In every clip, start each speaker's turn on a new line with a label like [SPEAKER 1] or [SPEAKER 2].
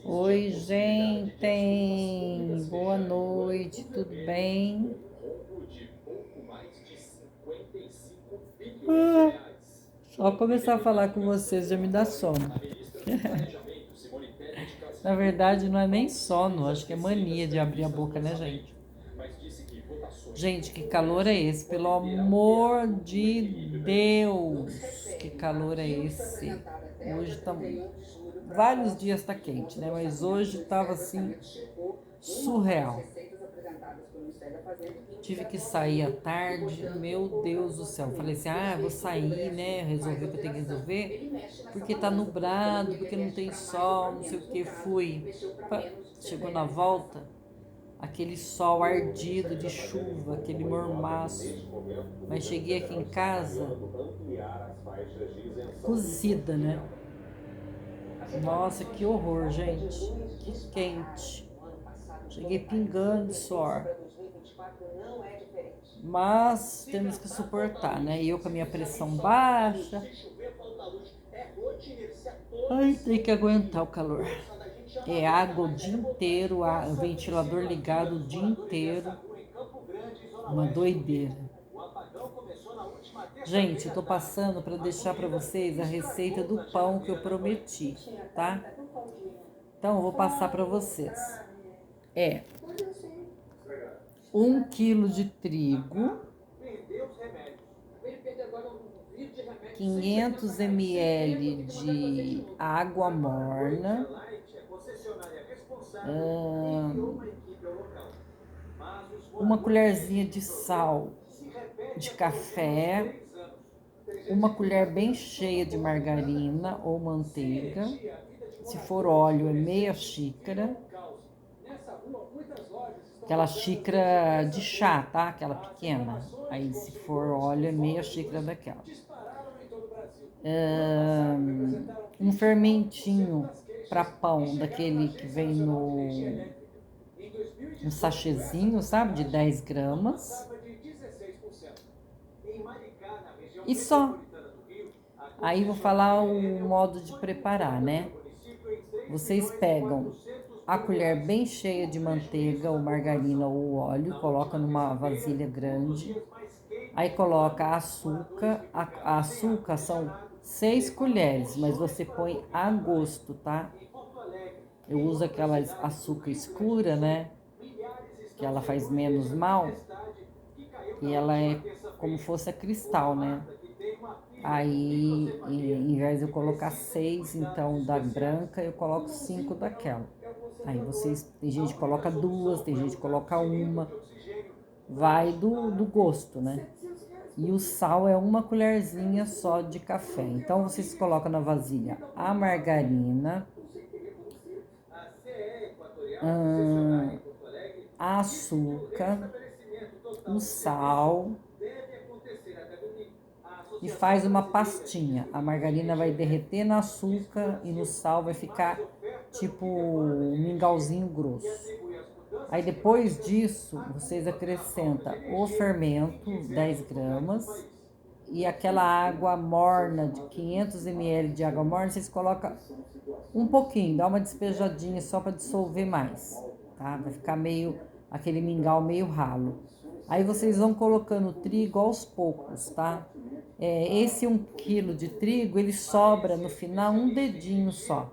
[SPEAKER 1] Oi, gente. Boa noite, tudo bem? Ah, só começar a falar com vocês já me dá sono. Na verdade, não é nem sono, acho que é mania de abrir a boca, né, gente? Gente, que calor é esse? Pelo amor de Deus! Que calor é esse? Hoje tá. Vários dias tá quente, né? Mas hoje tava assim, surreal. Tive que sair à tarde, meu Deus do céu. Falei assim: ah, vou sair, né? Resolver o que eu tenho que resolver, porque tá nublado, porque não tem sol, não sei o que. Fui. Chegou na volta, aquele sol ardido de chuva, aquele mormaço. Mas cheguei aqui em casa, cozida, né? Nossa, que horror, gente. Que quente. Cheguei pingando de suor. Mas temos que suportar, né? E eu com a minha pressão baixa. Ai, tem que aguentar o calor. É água o dia inteiro, o ventilador ligado o dia inteiro. Uma doideira. Gente, eu tô passando para deixar para vocês a receita do pão que eu prometi, tá? Então, eu vou passar para vocês. É 1 quilo de trigo, 500 ml de água morna, uma colherzinha de sal de café, uma colher bem cheia de margarina ou manteiga. Se for óleo, é meia xícara. Aquela xícara de chá, tá? Aquela pequena. Aí, se for óleo, é meia xícara daquela. Um fermentinho para pão, daquele que vem no sachêzinho, sabe? De 10 gramas. E só. Aí vou falar o modo de preparar, né? Vocês pegam a colher bem cheia de manteiga ou margarina ou óleo, coloca numa vasilha grande. Aí coloca açúcar. A açúcar são 6 colheres, mas você põe a gosto, tá? Eu uso aquela açúcar escura, né? Que ela faz menos mal. E ela é como fosse a cristal, né? Aí, em vez de eu colocar 6, então, da branca, eu coloco 5 daquela. Aí vocês, tem gente que coloca 2, tem gente que coloca 1. Vai do gosto, né? E o sal é 1 colherzinha só de café. Então, vocês colocam na vasilha a margarina, açúcar, o sal e faz uma pastinha. A margarina vai derreter no açúcar e no sal vai ficar tipo um mingauzinho grosso. Aí depois disso, vocês acrescentam o fermento, 10 gramas, e aquela água morna de 500 ml de água morna, vocês colocam um pouquinho, dá uma despejadinha só para dissolver mais, tá? Vai ficar meio, aquele mingau meio ralo. Aí vocês vão colocando o trigo aos poucos, tá? Esse 1 quilo de trigo, ele sobra no final um dedinho só.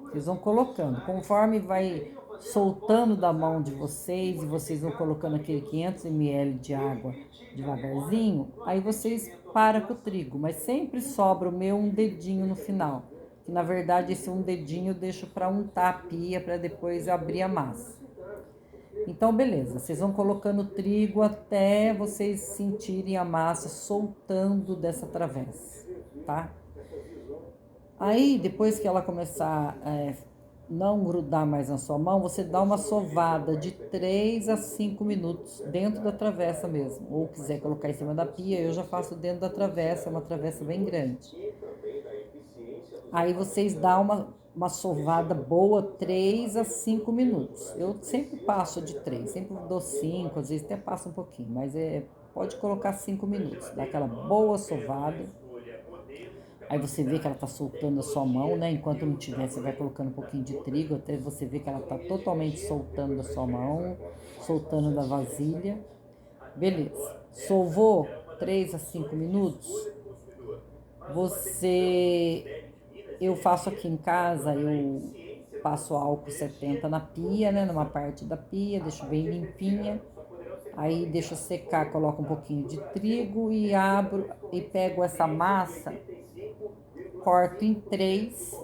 [SPEAKER 1] Vocês vão colocando, conforme vai soltando da mão de vocês e vocês vão colocando aquele 500 ml de água devagarzinho, aí vocês param com o trigo, mas sempre sobra o meu um dedinho no final. Que na verdade esse um dedinho eu deixo para untar a pia para depois abrir a massa. Então, beleza, vocês vão colocando o trigo até vocês sentirem a massa soltando dessa travessa, tá? Aí, depois que ela começar a não grudar mais na sua mão, você dá uma sovada de 3 a 5 minutos dentro da travessa mesmo. Ou quiser colocar em cima da pia, eu já faço dentro da travessa, é uma travessa bem grande. Aí vocês dão uma sovada boa, 3 a 5 minutos. Eu sempre passo de 3, sempre dou 5, às vezes até passo um pouquinho, mas pode colocar 5 minutos, dá aquela boa sovada. Aí você vê que ela tá soltando a sua mão, né? Enquanto não tiver, você vai colocando um pouquinho de trigo até você ver que ela tá totalmente soltando da sua mão, soltando da vasilha. Beleza. Sovou 3 a 5 minutos. Eu faço aqui em casa, eu passo álcool 70 na pia, né? Numa parte da pia, deixo bem limpinha. Aí deixo secar, coloco um pouquinho de trigo e abro e pego essa massa, corto em 3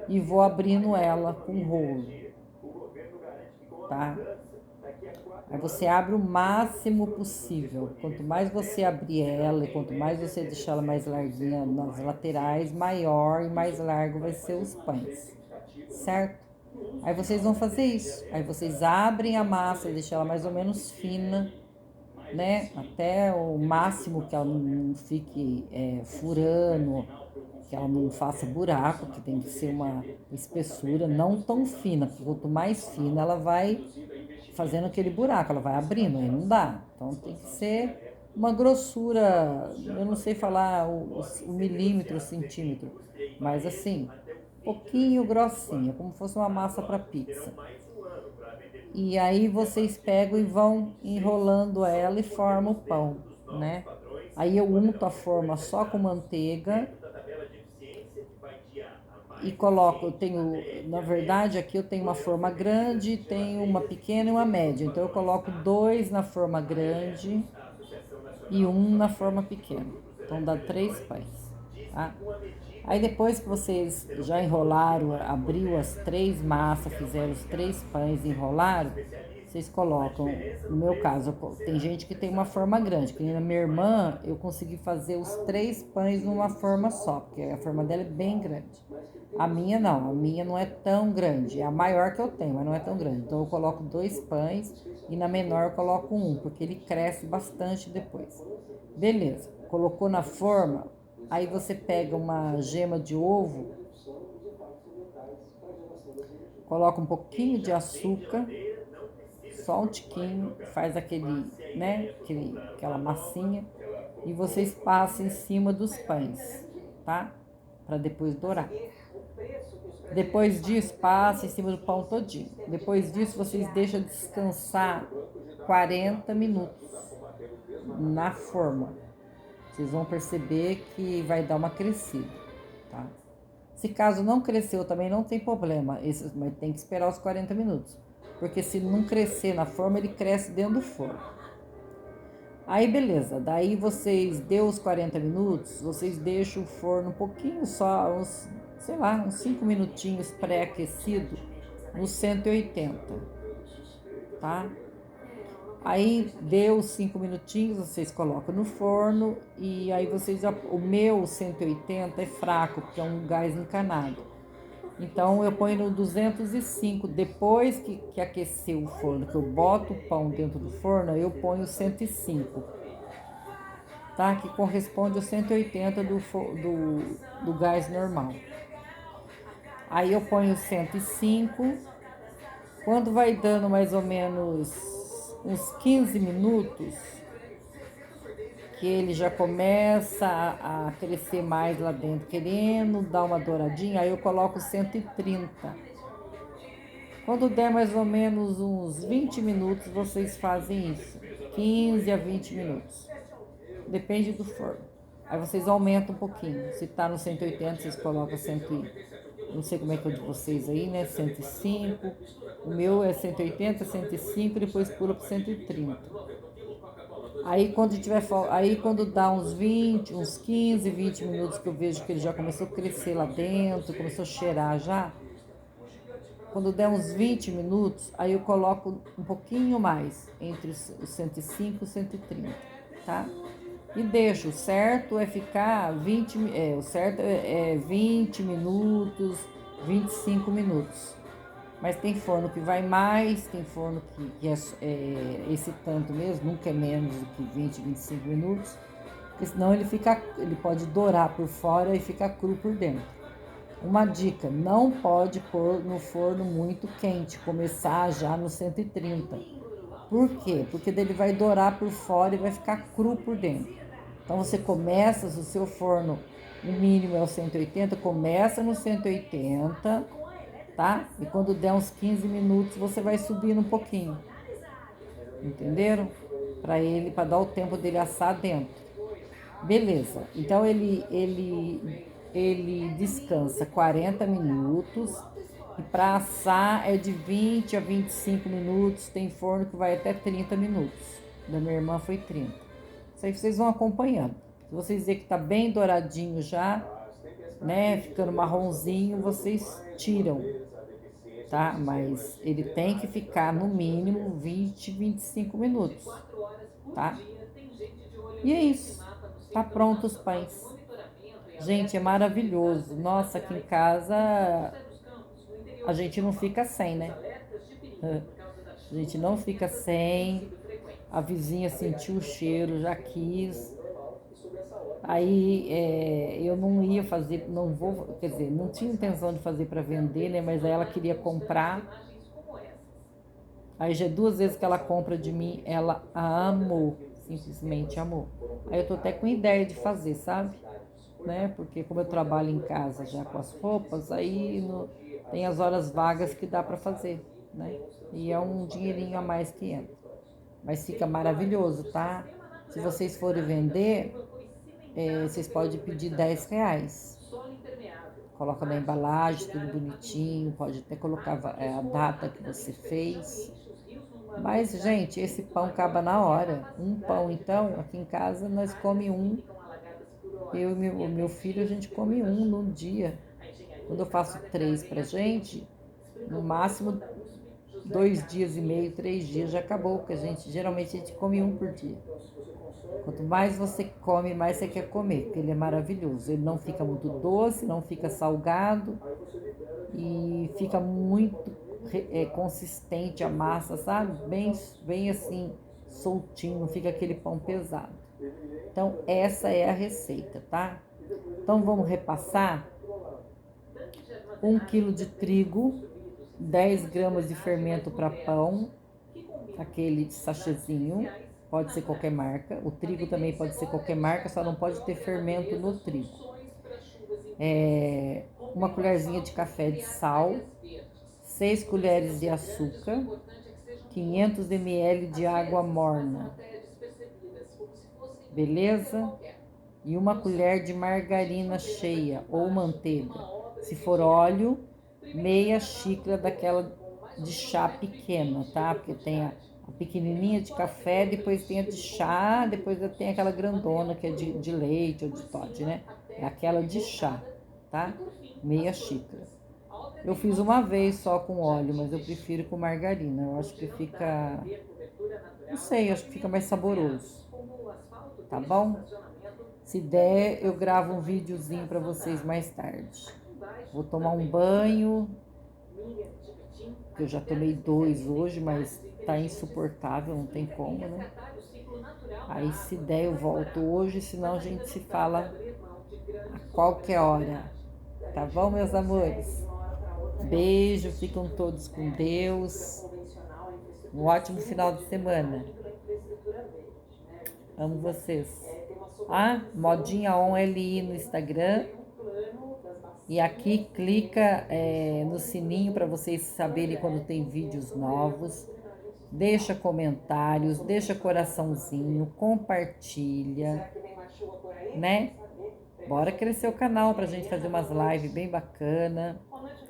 [SPEAKER 1] e vou abrindo ela com rolo, tá? Aí você abre o máximo possível. Quanto mais você abrir ela e quanto mais você deixar ela mais larguinha nas laterais, maior e mais largo vai ser os pães, certo? Aí vocês vão fazer isso. Aí vocês abrem a massa e deixam ela mais ou menos fina, né? Até o máximo que ela não fique furando, que ela não faça buraco, que tem que ser uma espessura não tão fina, porque quanto mais fina ela vai fazendo aquele buraco, ela vai abrindo, aí não dá. Então tem que ser uma grossura, eu não sei falar o milímetro, o centímetro, mas assim, pouquinho grossinha, como se fosse uma massa para pizza. E aí vocês pegam e vão enrolando ela e formam o pão, né? Aí eu unto a forma só com manteiga e coloco, eu tenho, na verdade aqui eu tenho uma forma grande, tenho uma pequena e uma média. Então eu coloco 2 na forma grande e 1 na forma pequena. Então dá 3 pães, tá? Aí depois que vocês já enrolaram, abriu as 3 massas, fizeram os 3 pães, enrolaram, vocês colocam, no meu caso, tem gente que tem uma forma grande, que nem na minha irmã, eu consegui fazer os 3 pães numa forma só, porque a forma dela é bem grande. A minha não é tão grande, é a maior que eu tenho, mas não é tão grande. Então eu coloco 2 pães e na menor eu coloco 1, porque ele cresce bastante depois. Beleza, colocou na forma, aí você pega uma gema de ovo, coloca um pouquinho de açúcar, só um tiquinho, faz aquele, né, aquela massinha e vocês passam em cima dos pães, tá? Para depois dourar. Depois disso, passa em cima do pão todinho. Depois disso, vocês deixam descansar 40 minutos na forma. Vocês vão perceber que vai dar uma crescida, tá? Se caso não cresceu também não tem problema, mas tem que esperar os 40 minutos. Porque se não crescer na forma, ele cresce dentro do forno. Aí beleza, daí vocês deu os 40 minutos, vocês deixam o forno um pouquinho só, uns, sei lá, uns 5 minutinhos pré-aquecido no 180, tá? Aí deu 5 minutinhos, vocês colocam no forno e aí vocês, o meu 180 é fraco, porque é um gás encanado. Então eu ponho no 205, depois que aqueceu o forno, que eu boto o pão dentro do forno, eu ponho 105, tá? Que corresponde ao 180 do gás normal. Aí eu ponho 105, quando vai dando mais ou menos uns 15 minutos, que ele já começa a crescer mais lá dentro, querendo dar uma douradinha, aí eu coloco 130. Quando der mais ou menos uns 20 minutos, vocês fazem isso. 15 a 20 minutos. Depende do forno. Aí vocês aumentam um pouquinho. Se tá no 180, vocês colocam 100, não sei como é que é o de vocês aí, né? 105. O meu é 180, 105, depois pula para 130. Aí quando dá uns 20, uns 15, 20 minutos que eu vejo que ele já começou a crescer lá dentro, começou a cheirar já, quando der uns 20 minutos, aí eu coloco um pouquinho mais, entre os 105 e os 130, tá? E deixo, o certo é ficar 20, o certo é 20 minutos, 25 minutos. Mas tem forno que vai mais, tem forno que é esse tanto mesmo, nunca é menos do que 20, 25 minutos, porque senão ele pode dourar por fora e ficar cru por dentro. Uma dica, não pode pôr no forno muito quente, começar já no 130. Por quê? Porque ele vai dourar por fora e vai ficar cru por dentro. Então você começa, se o seu forno, o mínimo é o 180, começa no 180, tá? E quando der uns 15 minutos, você vai subindo um pouquinho. Entenderam? Para dar o tempo dele assar dentro. Beleza. Então ele descansa 40 minutos e para assar é de 20 a 25 minutos. Tem forno que vai até 30 minutos. Da minha irmã foi 30. Isso aí vocês vão acompanhando. Se vocês verem que tá bem douradinho já, né, ficando marronzinho, vocês tiram, tá? Mas ele tem que ficar no mínimo 20, 25 minutos, tá? E é isso. Tá pronto os pães. Gente, é maravilhoso. Nossa, aqui em casa a gente não fica sem, né? A gente não fica sem. A vizinha sentiu o cheiro, já quis. Aí eu não ia fazer, não vou, quer dizer, não tinha intenção de fazer para vender, né? Mas aí ela queria comprar. Aí já é 2 vezes que ela compra de mim, ela amou, simplesmente amou. Aí eu tô até com ideia de fazer, sabe? Né? Porque como eu trabalho em casa já com as roupas, aí tem as horas vagas que dá para fazer, né? E é um dinheirinho a mais que entra. Mas fica maravilhoso, tá? Se vocês forem vender, vocês podem pedir R$ 10. Coloca na embalagem, tudo bonitinho, pode até colocar a data que você fez. Mas, gente, esse pão acaba na hora. Um pão, então, aqui em casa nós comemos um. Eu e o meu filho, a gente come um no dia. Quando eu faço 3 pra gente, no máximo 2 dias e meio, 3 dias já acabou, porque geralmente a gente come um por dia. Quanto mais você come, mais você quer comer, porque ele é maravilhoso. Ele não fica muito doce, não fica salgado e fica muito consistente a massa, sabe? Bem assim, soltinho, não fica aquele pão pesado. Então, essa é a receita, tá? Então, vamos repassar. 1 quilo de trigo, 10 gramas de fermento para pão, aquele sachêzinho, pode ser qualquer marca. O trigo também pode ser qualquer marca, só não pode ter fermento no trigo. 1 colherzinha de café de sal, 6 colheres de açúcar, 500 ml de água morna, beleza? E 1 colher de margarina cheia ou manteiga. Se for óleo, meia xícara daquela de chá pequena, tá? Porque tem a pequenininha de café, depois tem a de chá, depois tem aquela grandona que é de leite ou de Toddy, né? É aquela de chá, tá? Meia xícara. Eu fiz uma vez só com óleo, mas eu prefiro com margarina. Eu acho que fica, não sei, acho que fica mais saboroso. Tá bom? Se der, eu gravo um videozinho para vocês mais tarde. Vou tomar um banho, que eu já tomei 2 hoje, mas tá insuportável, não tem como, né? Aí se der eu volto hoje, senão a gente se fala a qualquer hora. Tá bom, meus amores? Beijo, ficam todos com Deus. Um ótimo final de semana. Amo vocês. Modinha On LI no Instagram. E aqui clica no sininho para vocês saberem quando tem vídeos novos. Deixa comentários, deixa coraçãozinho, compartilha, né? Bora crescer o canal pra gente fazer umas lives bem bacana.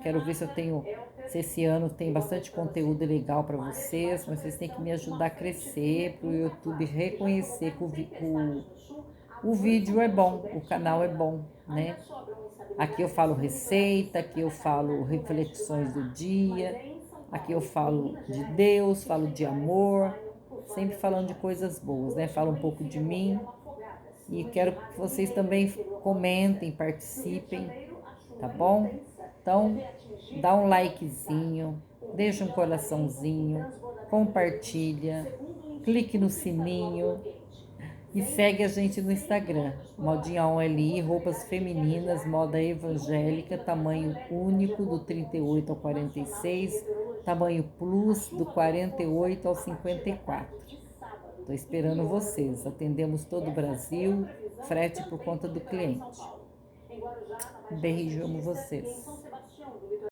[SPEAKER 1] Quero ver se esse ano tem bastante conteúdo legal para vocês, mas vocês têm que me ajudar a crescer, para o YouTube reconhecer que o vídeo é bom, o canal é bom, né? Aqui eu falo receita, aqui eu falo reflexões do dia, aqui eu falo de Deus, falo de amor, sempre falando de coisas boas, né? Falo um pouco de mim e quero que vocês também comentem, participem, tá bom? Então, dá um likezinho, deixa um coraçãozinho, compartilha, clique no sininho e segue a gente no Instagram, Modinha On LI, roupas femininas, moda evangélica, tamanho único do 38 ao 46, tamanho plus do 48 ao 54. Estou esperando vocês, atendemos todo o Brasil, frete por conta do cliente. Beijo, amo vocês.